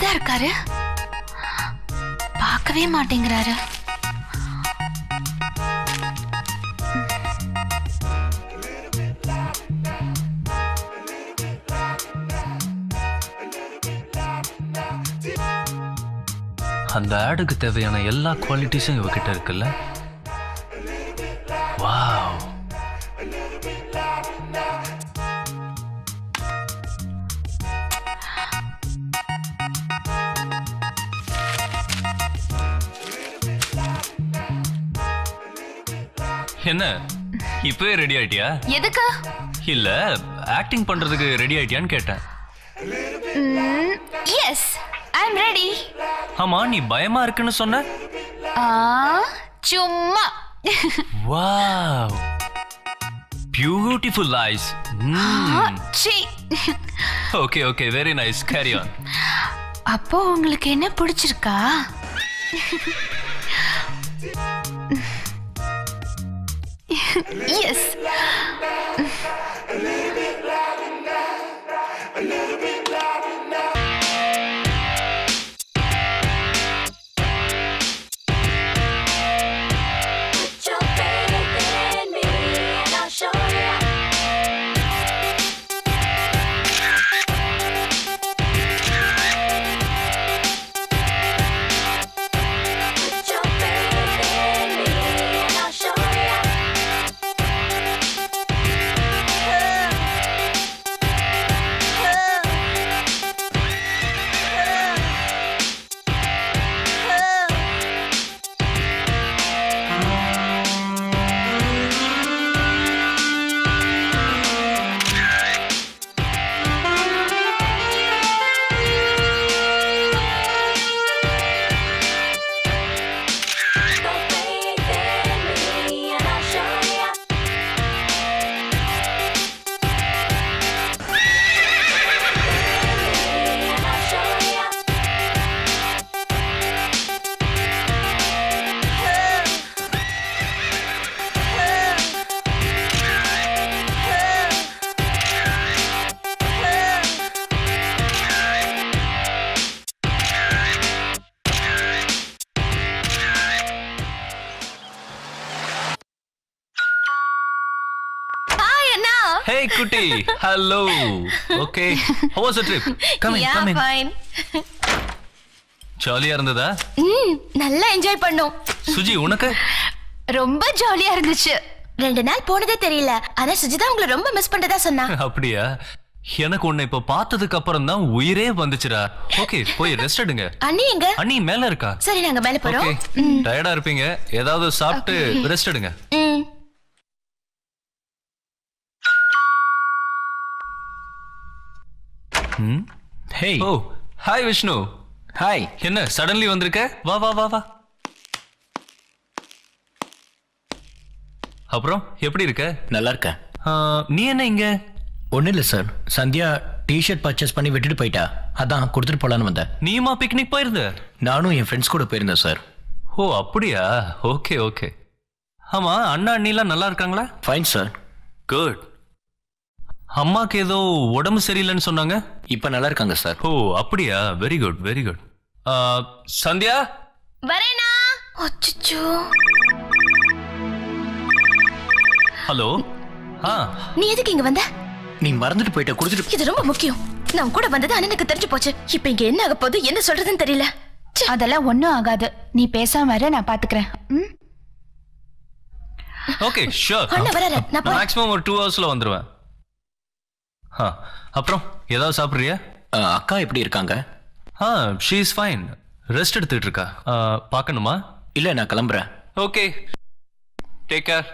டல்லா இருக்காரு, பார்க்கவே மாட்டேங்கிறாரு. அந்த ஆடுக்கு தேவையான எல்லா குவாலிட்டிஸும் இவகிட்ட இருக்குல்ல. வாவ். என்ன இப்பவே ரெடி ஆயிட்டியா? எதுக்கு? இல்ல ஆக்டிங் பண்றதுக்கு ரெடி ஆயிட்டியான்னு கேட்டேன். Yes, I am ready. ஆமா, நீ பயமா இருக்குன்னு சொன்ன. சும்மா. Wow, beautiful eyes. Okay okay, very nice, carry on. அப்போ உங்களுக்கு என்ன பிடிச்சிருக்கா? Yes. Hey Kutti, hello. Okay, how was the trip? Come in, come in. Yeah, fine. ஜாலியா இருந்ததா? நல்லா என்ஜாய் பண்ணோம். சுஜி, உனக்கு? ரொம்ப ஜாலியா இருந்துச்சு. 2 நாள் போனதே தெரியல. ஆனா சுஜிதா உங்களை ரொம்ப மிஸ் பண்றதா சொன்னா. அப்படியா? எனக்கு உன்னை இப்ப பார்த்ததுக்கு அப்புறம் தான் உயிரே வந்துச்சுடா. ஓகே, போய் ரெஸ்ட் எடுங்க. அண்ணி எங்க? அண்ணி மேல இருக்கா. சரி, நாங்க மேல போறோம். ஓகே, டயர்டா இருப்பீங்க, ஏதாவது சாப்பிட்டு ரெஸ்ட் எடுங்க. Hey. Oh, hi Vishnu. Hi. என்ன சடன்லி வந்திருக்க? வா வா வா வா. அப்புறம் எப்படி இருக்க? நல்லா இருக்கேன். நீ என்ன இங்க? ஒன்றும் இல்லை சார், சந்தியா டிஷர்ட் பர்ச்சேஸ் பண்ணி விட்டுட்டு போயிட்டா, அதான் கொடுத்துட்டு போலான்னு வந்தேன். நீமா பிக்னிக் போயிருந்த? நானும் என் ஃப்ரெண்ட்ஸ் கூட போயிருந்தேன் சார். ஓ அப்படியா, ஓகே ஓகே. ஆமா, அண்ணா அண்ணிலாம் நல்லா இருக்காங்களா? Fine sir. குட். அம்மாக்கு ஏதோ உடம்பு சரியில்லைன்னு சொன்னாங்க. இப்போ நல்லா இருக்காங்க சார். ஓ அப்படியா, very good very good. Sandhya வரேனா? அச்சச்சோ. ஹலோ. நீ எதுக்கு இங்க வந்த? நீ மறந்துட்டு போயிட்ட, கொடுத்துட்டு. இது ரொம்ப முக்கியம். நான் கூட வந்தது அண்ணனுக்கு தெரிஞ்சு போச்சு. இப்போ இங்க என்ன ஆக போகுது, என்ன சொல்றதுன்னு தெரியல. அதெல்லாம் ஒண்ணும் ஆகாது, நீ பேசாம வர, நான் பாத்துக்கிறேன். Okay sure. அண்ணா வராரு, நான் போறேன். மேக்ஸிமம் ஒரு 2 ஹவர்ஸ்ல வந்துருவேன். அப்புறம் ஏதாவது சாப்பிடுறியா? அக்கா எப்படி இருக்காங்க? ஷீ இஸ் ஃபைன், ரெஸ்ட் எடுத்துட்டு இருக்கா. பார்க்கணுமா? இல்லை, நான் கிளம்புறேன். Okay, take care.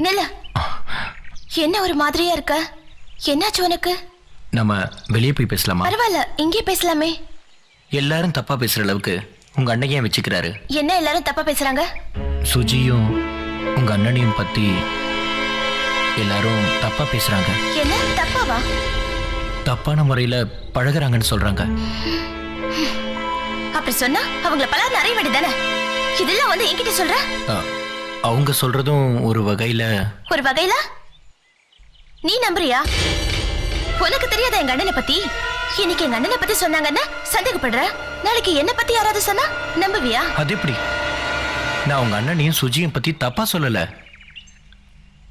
நில்ல. என்ன ஒரு மாதிரியா இருக்க? என்னாச்சு உனக்கு? நம்ம வெளியே போய் பேசலாமா? பரவாயில்ல, இங்கே பேசலாமே. எல்லாரும் தப்பா பேசுற அளவுக்கு உங்க அண்ணன் ஏன் வச்சுக்கிறாரு? என்ன எல்லாரும் தப்பா பேசுறாங்க? சுஜியும் உங்க அண்ணனையும் பத்தி எல்லாரும் தப்பா பேசுறாங்க. என்ன தப்பாவா? தப்பான முறையில பழகுறாங்கன்னு சொல்றாங்க. அப்படி சொன்னா அவங்கள பலர் நிறைய வேண்டியதானே? இதெல்லாம் வந்து என்கிட்ட சொல்ற? அவங்க சொல்றதும் ஒரு வகையில நீ நம்புறியா? உனக்கு தெரியாத எங்க அண்ணனை பத்தி? இன்னைக்கு எங்க அண்ணனை பத்தி சொன்னாங்கன்னா சந்தேகப்படுற. நாளைக்கு என்ன பத்தி யாராவது சொன்னா நம்புவியா? அது எப்படி? நான் உங்க அண்ணனையும் சுஜியும் பத்தி தப்பா சொல்லல.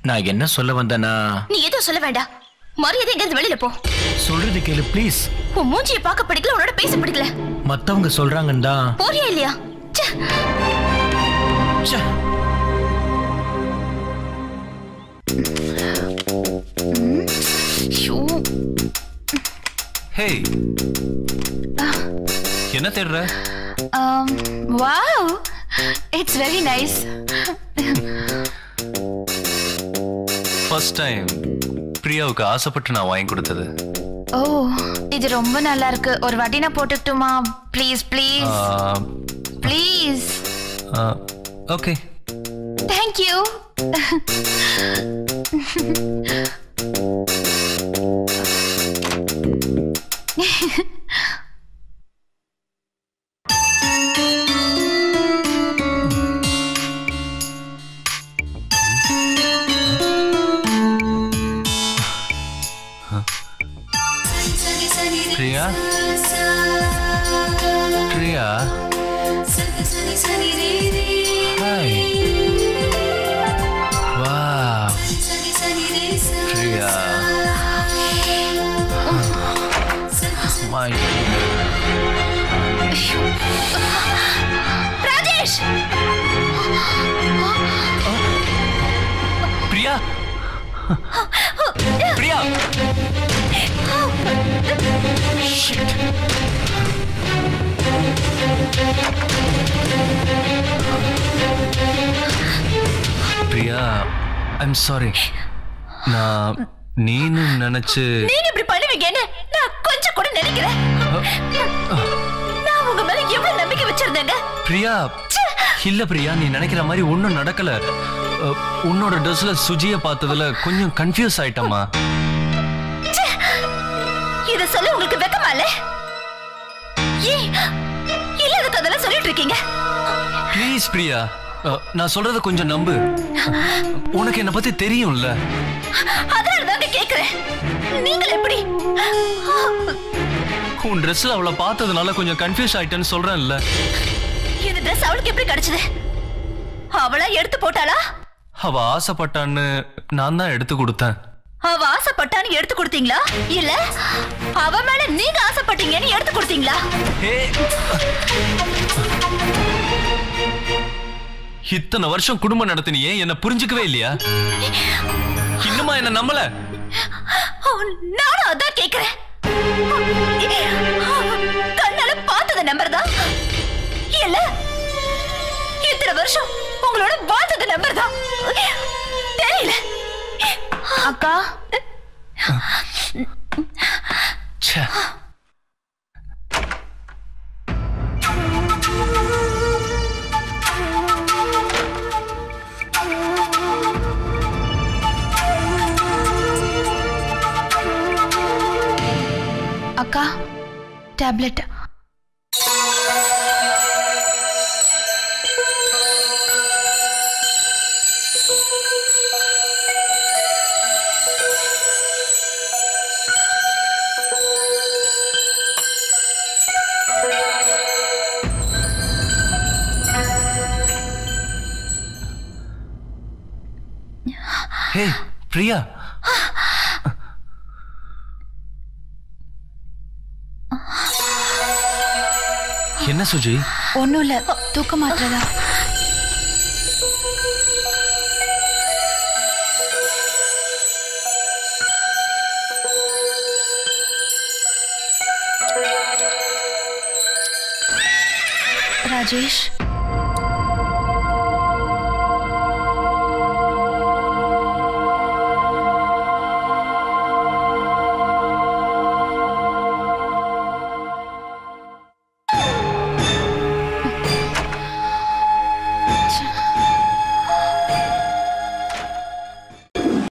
நான் என்ன சொல்ல வந்தேன்னா... நீ எதுவும் சொல்ல வேண்டாம். மரியாதை எங்க வெளியில போ. சொல்றது கேளு ப்ளீஸ். உன் மூஞ்சியை பார்க்க பிடிக்கல, உன்னோட பேச பிடிக்கல. மத்தவங்க சொல்றாங்கன்னு தான். போறியா இல்லையா? ஹே, என்ன தேடுற? Wow, it's very nice. First time பிரியாவுக்கு ஆசைப்பட்டு நான் வாங்கி கொடுத்தது. ஓ, இது ரொம்ப நல்லா இருக்கு. ஒரு வாட்டி நான் போட்டுட்டுமா? Please please please. Okay, thank you. Priya, Priya, hi. Wow, Priya, my Rajesh. Priya, Priya. Shit. Priya, I'm sorry. நான் நீனு நினைச்சு... நீங்க இப்படி பண்ணுவீங்கன்னு நான் கொஞ்சம் கூட நினைக்கிறேன். நான் உங்க மேல எவ்வளவு நம்பிக்கை வச்சிருந்தேங்க. பிரியா, இல்ல பிரியா, நீ நினைக்கிற மாதிரி ஒண்ணும் நடக்கல. உன்னோட ட்ரெஸ்ல சுஜிய பார்த்ததுல கொஞ்சம் கன்ஃபியூஸ் ஆயிட்டமா. இத சொல்ல உங்களுக்கு வெக்கமா இல்ல? இல்லாத கதெல்லாம் சொல்லிட்டு இருக்கீங்க. ப்ளீஸ் பிரியா, நான் சொல்றத கொஞ்சம் நம்பு. உனக்கு என்ன பத்தி தெரியும்ல. அதனாலதாங்க கேக்குறேன். நீங்க எப்படி உன் ட்ரெஸ்ல அவளை பார்த்ததுனால கொஞ்சம் கன்ஃபியூஸ் ஆயிட்டேன்னு சொல்றேன்ல. இந்த ட்ரெஸ் அவளுக்கு எப்படி கிடைச்சது? அவளா எடுத்து போட்டாளா? அவ ஆசைப்பட்டான்னு நான் தான் எடுத்து கொடுத்தேன். அவ ஆசைப்பட்டான்னு எடுத்து கொடுத்தீங்களா? இல்ல அவ மேல நீங்க ஆசைப்பட்டீங்கன்னு எடுத்து கொடுத்தீங்களா? இத்தனை வருஷம் குடும்பம் நடத்தினியே, என்ன புரிஞ்சுக்கவே இல்லையா? இன்னுமா என்ன நம்பல? நானும் அதான் கேக்குறேன். கண்ணால பார்த்தத நம்பர் தான் இல்ல இத்தனை வருஷம் உங்களோட வாழ்ந்தத நம்பர் தான் தெரியல. அக்கா, அக்கா, டேப்லெட். ஹே பிரியா, என்ன சுஜி? ஒண்ணும் இல்ல, தூக்க மாட்டதா. ராஜேஷ்,